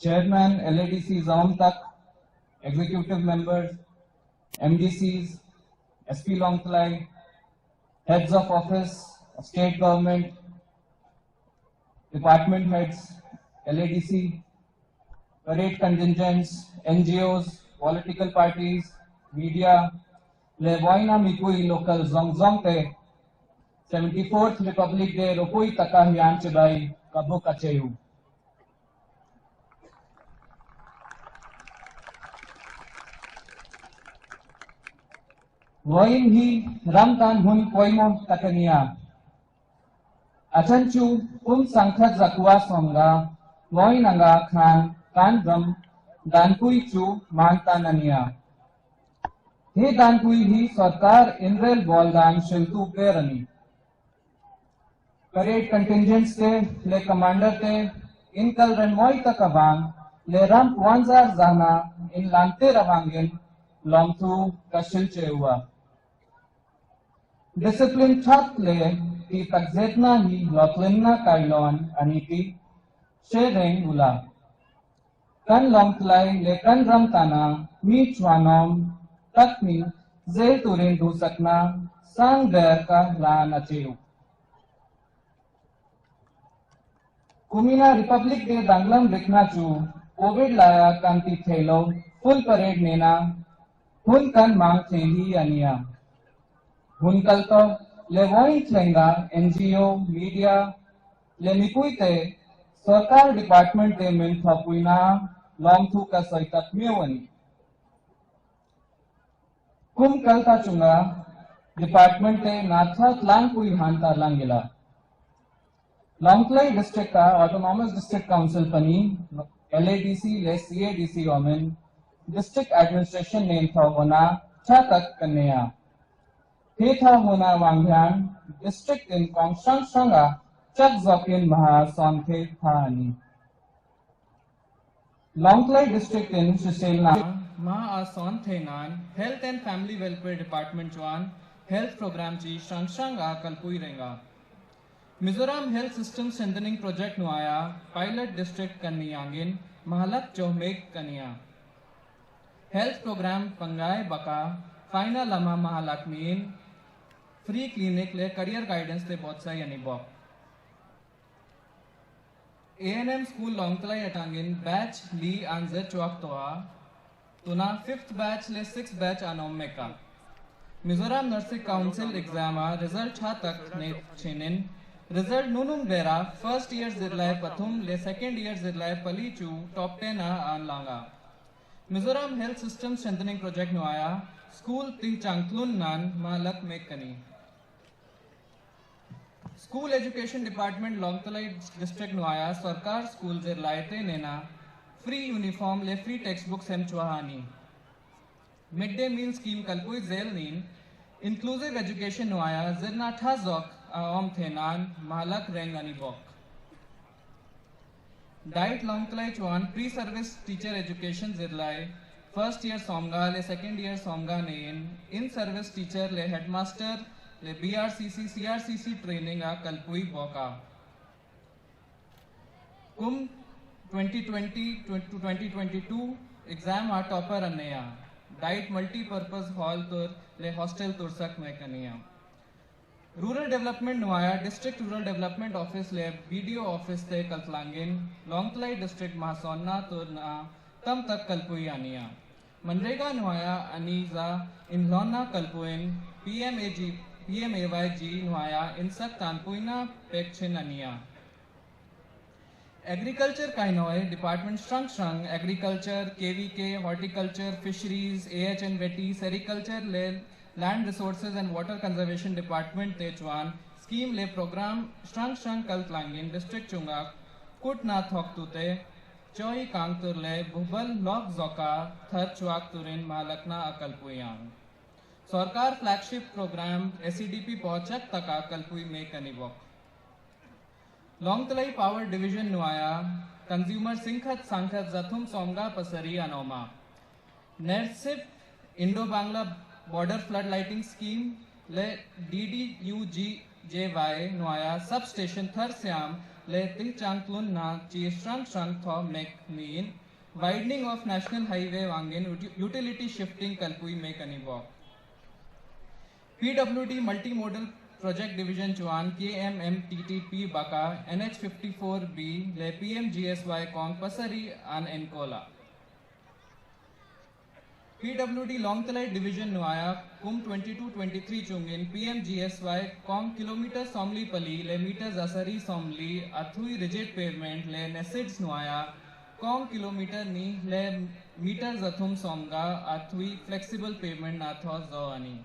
Chairman LADC Zaum Tak, Executive Members, MDCs, SP Longtlai, Heads of Office, State Government, Department Heads, LADC, Parade Contingents, NGOs, Political Parties, Media, Levoina Mikui Local Zongzong Te, 74th Republic Day Ropui Takahian Chibai, Kabu Kacheyu. Woin hi ramtan hun koimo takania. Achanchu sangkhat zakwa songa, woin anga khan kan dankui chu mantanania. He dankui hi sarkar inrel boldan shiltu perani. Parade contingents te le commander te inkal renwoi takabang le ramp wanzar zana in lante ravangin lomthu kashil chewa. Discipline chat le ti takzetna hi loklinna kailon aniti shereng ula. Kan lomtlai le kan ramtana mi chwanom takni zel turin du sakna sang der ka la nacheu. Kumina Republic Day danglam rikna chu COVID laya kanti thelo full parade nena hun kan mang theli ania. Hun kalto le woin thlenga NGO media le mikui te sarkar department te min thapuina long thu ka soitak mewani. Kum kalta chunga department te natha lang kui hanta langila. Longtlai district का autonomous district council पनी LADC ले CADC ओमेन district administration name था होना छा तक कन्या थे था होना वांग्यान district in कोंगशंग शंगा चक जोकिन महा सोंथे था अनि Longtlai district in शिशेलना महा आसोन थे नान health and family welfare department जवान health program जी शंग कलपुई रहेगा Mizoram health system strengthening project नुआया पायलट डिस्ट्रिक्ट कन्यागिन महलक चौमेक कन्या हेल्थ प्रोग्राम पंगाय बका फाइनल लमा महलक मीन फ्री क्लिनिक ले करियर गाइडेंस ले बहुत सा यानी बॉक ANM स्कूल लॉन्गतलाई अटांगिन बैच ली आंजर चौक तोआ तुना 5th बैच ले 6th बैच आनोम में का Mizoram nursing council exam result छा तक ने छेनिन Result nunum bera first year zirlai pathum le second year zirlai palichu top 10 an langa. Mizoram health system strengthening project nuaya school ti changtlun nan malak mekani. School education department Longtlai district nuaya sarkar school zirlai te nena free uniform le free textbooks hem chuahani. Midday meal scheme kalpui zel nin inclusive education nuaya zirna thazok Om Thenan, Malak Rengani Bok. Diet Longtlai Chuan, pre-service teacher education Zirlai, first year Somga, le second year Somga Nain, in-service teacher le headmaster, le BRCC, CRCC training a Kalpui Boka. Kum 2020 to 2022 exam a topper Anaya. Diet multi-purpose hall tur le hostel tursak mekaniya. Rural Development Nuaya District Rural Development Office ले BDO Office ते कलतलांगिन Longtlai District महासोना तुरना तम तक कलपुई आनिया MNREGA नुआया Aneeza इनलोना कलपुइन PMAYG नुआया इंसक तानपुइना पेक्चिन अनिया Agriculture काइनोए Department श्रंग Agriculture KVK Horticulture Fisheries AHN Vetty Sericulture ले Land Resources and Water Conservation Department Techuan Scheme Le Program Strang Kaltlangin District Chunga Kut Na Thok Tute Choi Kangtur Le Bhubal Lok Zoka Thar Chuak Turin Malakna Akalpuyang Sarkar Flagship Program SEDP Pochak Taka Kalpui Make Anibok Longtlai Power Division Nuaya Consumer Sinkhat Sankhat Zathum Somga Pasari Anoma NERSIP Indo-Bangla Border Flood Lighting Scheme le DDUGJY Nuaya Substation Thar Siam le ti changtlun na chi strang tho mek niin widening of national highway wangin utility shifting kalpui mek anibo PWD multimodal project division chuan KMMTTP baka NH54B le PMGSY kong pasari an enkola PWD Longthalai division nuaya kum 22-23 chungin PMGSY kong kilometer somli pali le meters asari somli athui rigid pavement le nesids nuaya kong kilometer ni le meters athum somga athui flexible pavement natho zoani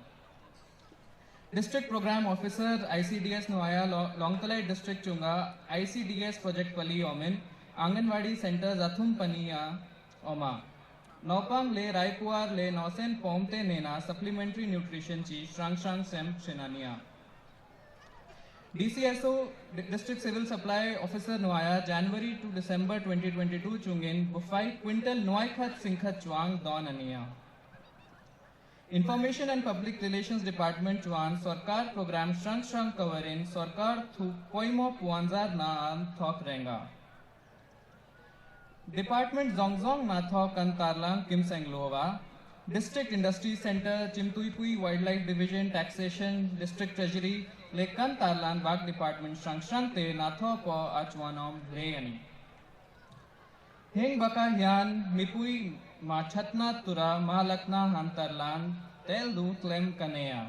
District Program Officer ICDS nuaya Longthalai district chunga ICDS project pali omen Anganwadi centers athum paniya oma Nopang le Raipuar le Nosen Pomte Nena supplementary nutrition chi Shrang Sem Shenania. DCSO District Civil Supply Officer Nuaya January to December 2022 chungin bufai quintal Nuaikhat Singkhat Chuang Don Ania. Information and Public Relations Department Chuan Sarkar program Shrang covering Sarkar thu Poimo Puanzar na Thok Renga. Department Zongzong Natho Kantarlang Kim Senglova, District Industry Center Chimtuipui Wildlife Division Taxation District Treasury Le Kantarlan Bag Department Shrang Te Natho Po Achwanom Leani. Heng Baka Hyan Mipui Ma Chatna Tura Mahalakna Hantarlan Tel Du Tlem Kanea.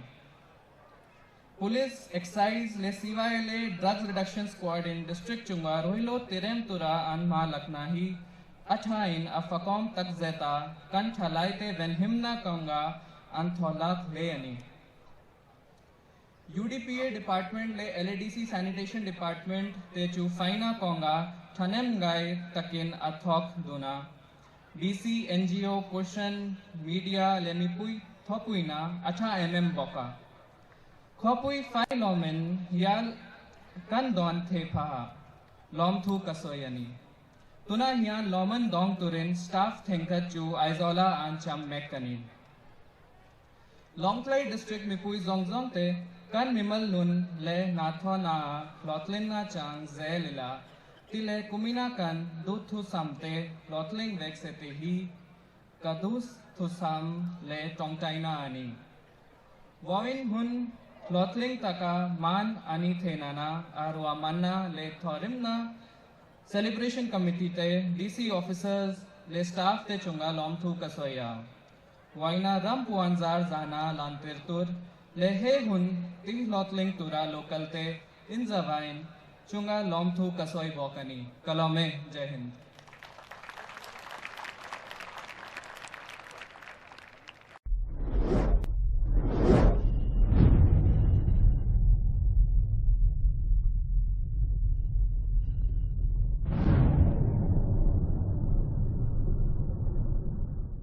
Police, Excise, Le CYLA Drugs Reduction Squad in District Chunga Rohilo Tirem Tura and Mahalaknahi Achain Afakom Takzeta Kan Chalaite Venhimna Konga Antholat Leani. UDPA Department Le LADC Sanitation Department Te Chu Faina Konga Chanem Gai Takin Athok Duna DC NGO Kushan Media Lemipui Thopuina Acha Boka Khopui Fai Lomen Hial Kan Don Thepa Lom Thu Kasoyani Tuna Hian Loman Dong Turin Staff Thenkachu Aizola and Cham Mekani Longthalai District Mipui Zongzong Te Kan Mimal Nun Le Natho Na Lotlin Na Chang Zelila Tile Kumina Kan Duthu Samte Lotling Vexete Hi Kadus Thusam Le Tongtaina Ani Wawin Hun Lotling Taka Man Ani Thenana Arwa Manna Le Thorimna Celebration Committee Te DC officers Le staff Te Chunga Lomthu Kasoya Waina Ram Puanzar Zana Lantirtur Le He Hun Ti Lotling Tura Local Te Inzavain Chunga Lomthu Kasoy Bokani Kalome Jai Hind